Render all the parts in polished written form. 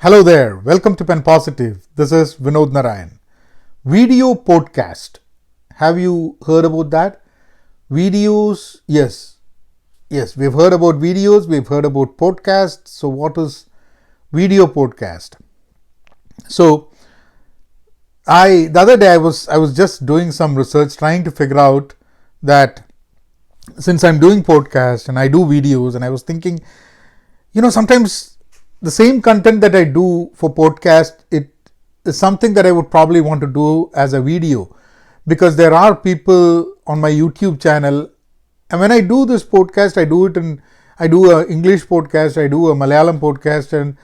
Hello there, welcome to Penpositive. This is Vinod Narayan. Video podcast. Have you heard about that? Videos, yes, we've heard about videos, we've heard about podcasts. So, what is video podcast? So, the other day I was just doing some research trying to figure out that since I'm doing podcast and I do videos, and I was thinking, sometimes the same content that I do for podcast, it is something that I would probably want to do as a video, because there are people on my YouTube channel, and when I do this podcast, I do a English podcast, I do a Malayalam podcast, and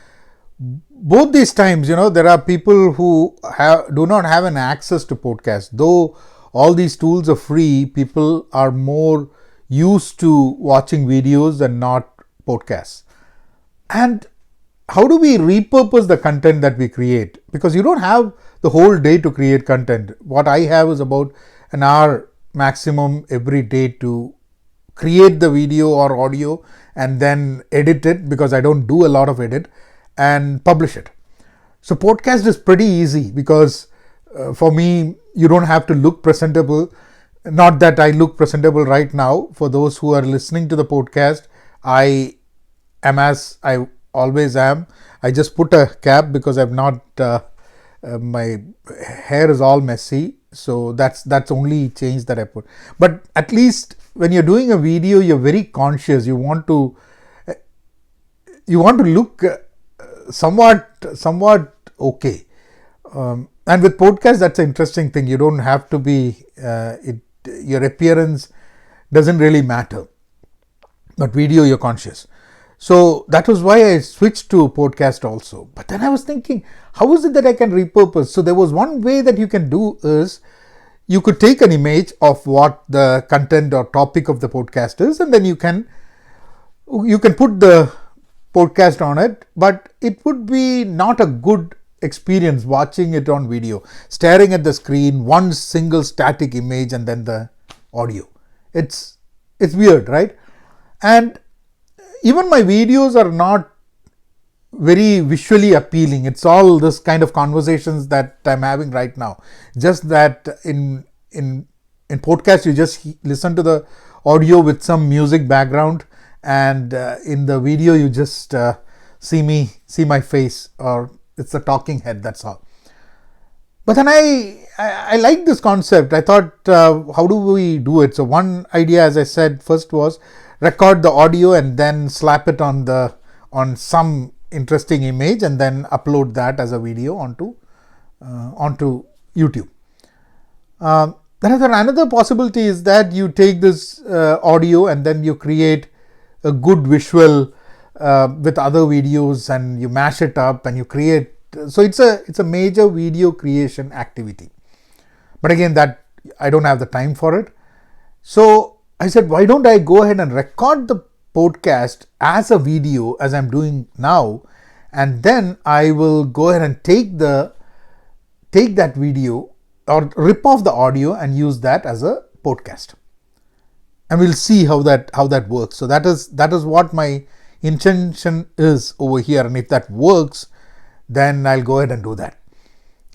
both these times, there are people who do not have an access to podcast. Though all these tools are free, people are more used to watching videos and not podcasts. And how do we repurpose the content that we create? Because you don't have the whole day to create content. What I have is about an hour maximum every day to create the video or audio and then edit it, because I don't do a lot of edit, and publish it. So podcast is pretty easy because for me, you don't have to look presentable. Not that I look presentable right now. For those who are listening to the podcast, I am as I always am. I just put a cap because I'm not, my hair is all messy. So that's only change that I put. But at least when you're doing a video, you're very conscious. You want to look somewhat okay. And with podcast, that's an interesting thing. You don't have to be, your appearance doesn't really matter. But video, you're conscious. So that was why I switched to podcast also. But then I was thinking, how is it that I can repurpose? So there was one way that you can do is, you could take an image of what the content or topic of the podcast is, and then you can put the podcast on it, but it would be not a good experience watching it on video, staring at the screen, one single static image and then the audio. It's weird, right? And even my videos are not very visually appealing. It's all this kind of conversations that I'm having right now. Just that in podcast, you just listen to the audio with some music background, and in the video you just see my face, or it's a talking head. That's all. But then I like this concept. I thought, how do we do it? So one idea, as I said, first was record the audio and then slap it on some interesting image and then upload that as a video onto YouTube. Then another possibility is that you take this audio and then you create a good visual with other videos, and you mash it up and you create. So it's a major video creation activity. But again, that I don't have the time for it. So I said, why don't I go ahead and record the podcast as a video, as I'm doing now, and then I will go ahead and take that video or rip off the audio and use that as a podcast, and we'll see how that works. So that is what my intention is over here, and if that works, then I'll go ahead and do that.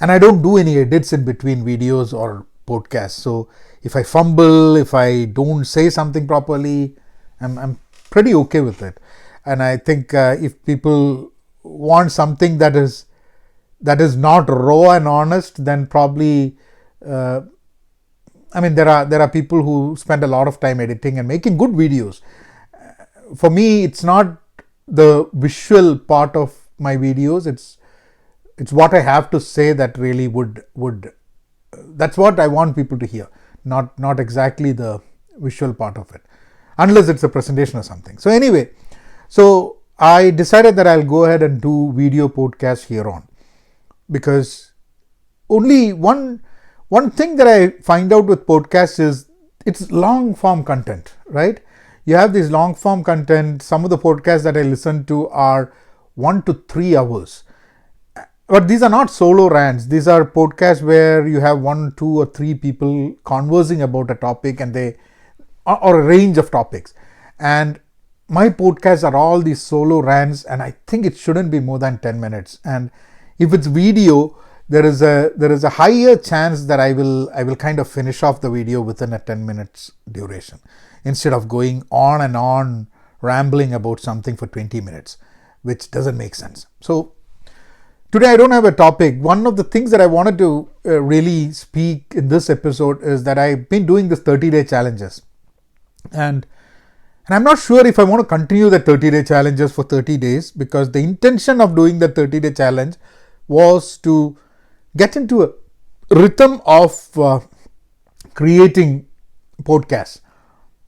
And I don't do any edits in between videos or podcasts. So if I fumble, if I don't say something properly, I'm pretty okay with it. And I think if people want something that is not raw and honest, then probably, there are people who spend a lot of time editing and making good videos. For me, it's not the visual part of my videos. It's what I have to say that really would that's what I want people to hear, not exactly the visual part of it, unless it's a presentation or something. So anyway, so I decided that I'll go ahead and do video podcast here on, because only one thing that I find out with podcasts is it's long form content, right? You have this long form content. Some of the podcasts that I listen to are 1 to 3 hours. But these are not solo rants. These are podcasts where you have 1, 2, or 3 people conversing about a topic, and or a range of topics. And my podcasts are all these solo rants, and I think it shouldn't be more than 10 minutes. And if it's video, there is a higher chance that I will kind of finish off the video within a 10 minutes duration, instead of going on and on rambling about something for 20 minutes, which doesn't make sense. So today I don't have a topic. One of the things that I wanted to really speak in this episode is that I've been doing this 30-day challenges, and I'm not sure if I want to continue the 30-day challenges for 30 days, because the intention of doing the 30-day challenge was to get into a rhythm of creating podcasts.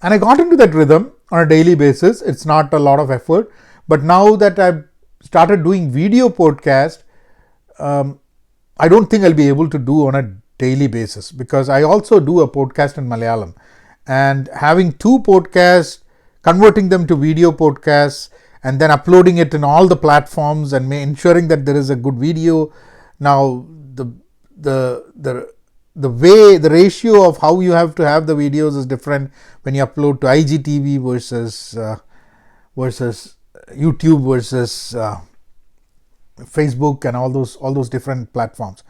And I got into that rhythm on a daily basis. It's not a lot of effort. But now that I've started doing video podcast, I don't think I'll be able to do on a daily basis, because I also do a podcast in Malayalam. And having two podcasts, converting them to video podcasts, and then uploading it in all the platforms and ensuring that there is a good video. Now the ratio of how you have to have the videos is different when you upload to IGTV versus YouTube versus Facebook and all those different platforms.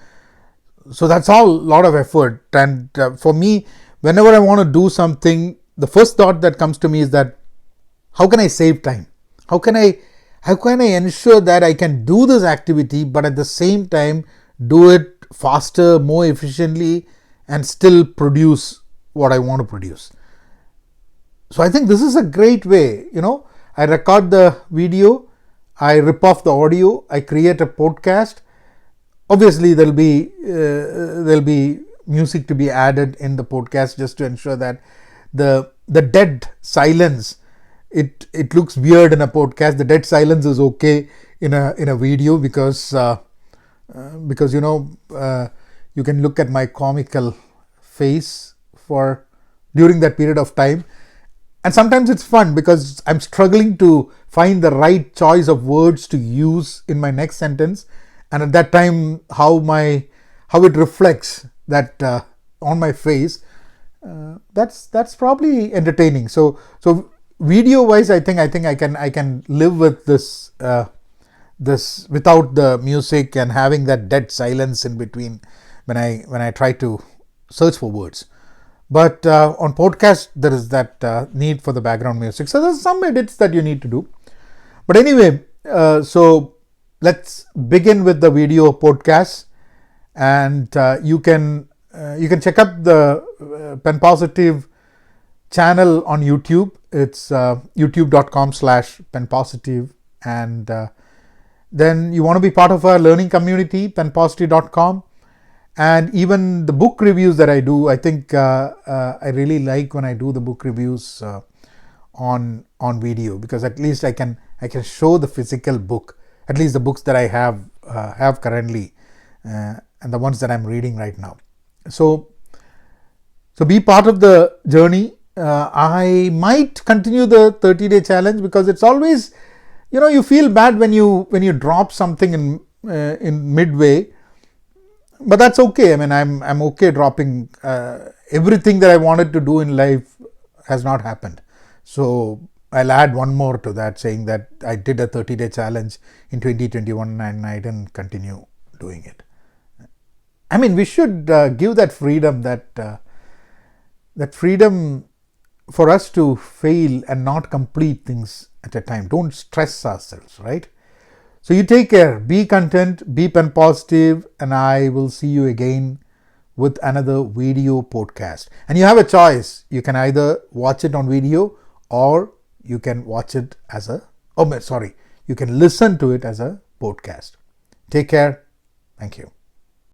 So that's all a lot of effort. And for me, whenever I want to do something, the first thought that comes to me is that how can I save time? How can I ensure that I can do this activity, but at the same time do it faster, more efficiently, and still produce what I want to produce? So I think this is a great way. I record the video, I rip off the audio, I create a podcast. Obviously, there'll be music to be added in the podcast, just to ensure that the dead silence, it looks weird in a podcast. The dead silence is okay in a video, because you can look at my comical face during that period of time. And sometimes it's fun because I'm struggling to find the right choice of words to use in my next sentence, and at that time how it reflects that on my face. That's probably entertaining. So video wise, I think I can live with this without the music and having that dead silence in between when I try to search for words. But on podcast, there is that need for the background music. So there's some edits that you need to do. But anyway, so let's begin with the video podcast, and you can check out the Penpositive channel on YouTube. It's youtube.com/penpositive, and then you want to be part of our learning community, penpositive.com. And even the book reviews that I do, I think I really like when I do the book reviews on video, because at least I can show the physical book, at least the books that I have currently, and the ones that I'm reading right now. So be part of the journey. I might continue the 30-day challenge, because it's always, you feel bad when you drop something in midway. But that's okay. I mean, I'm okay dropping. Everything that I wanted to do in life has not happened. So I'll add one more to that, saying that I did a 30-day challenge in 2021 and I didn't continue doing it. I mean, we should give that freedom, that freedom for us to fail and not complete things at a time. Don't stress ourselves, right? So you take care, be content, be pen positive, and I will see you again with another video podcast. And you have a choice. You can either watch it on video, or you can watch it you can listen to it as a podcast. Take care. Thank you.